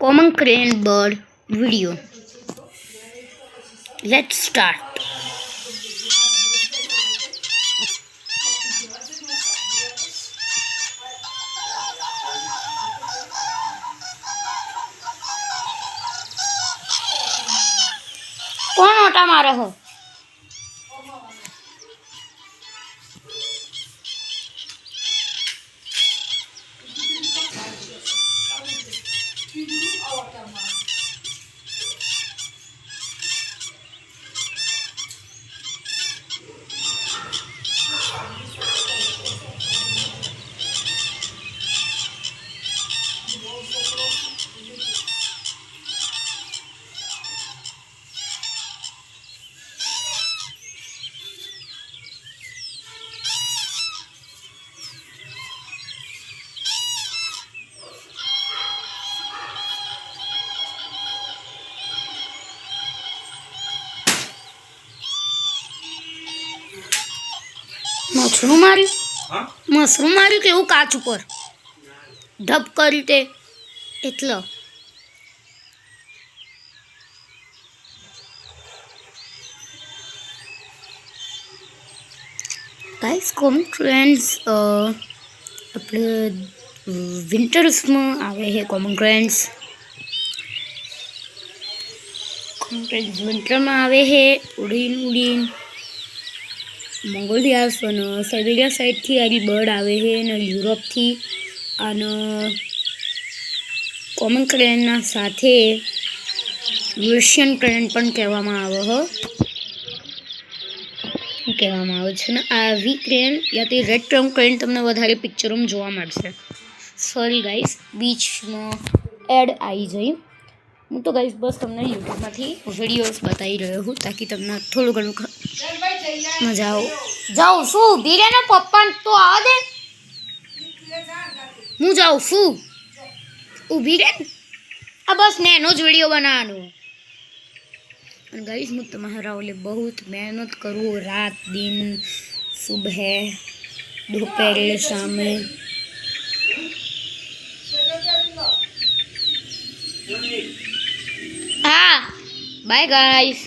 common crane bird video. Let's start. कौन ओटा मारा हो? મશરૂમ માર્યું કેવું કાચ ઉપર ઢપ કરી તે એટલો ગાઈસ કોમન ટ્રેન્ડ્સ આપણે વિન્ટર્સમાં આવે છે કોમન ટ્રેન્ડ્સ વિન્ટરમાં આવે છે ઉડીન મંગોલિયાસ અને સાઇબેરિયા સાઈડથી આવી બર્ડ આવે છે અને યુરોપથી અને કોમન ક્રેનના સાથે રશિયન ક્રેન પણ કહેવામાં આવે છે અને આ વી ક્રેન યા તે રેડ ટ્રમ ક્રેન તમને વધારે પિક્ચરોમાં જોવા મળશે. સોરી ગાઈસ, બીચમાં એડ આવી જઈ. હું તો ગાઈસ બસ તમને યુટ્યુબમાંથી વિડીયોઝ બતાવી રહ્યો છું તાકી તમને થોડું ઘણું મજા આવો. જાઉં શું ભીરેનો પપ્પા તો આવા દે, હું જાઉં છું ઊભી રે. આ બસ ને એનો જ વિડીયો બનાવવાનો. અને ગાઈસ હું તમારા ઓલે બહુ મહેનત કરું, રાત દિન સુબહ दोपहर शाम. हाँ बाय गाइस.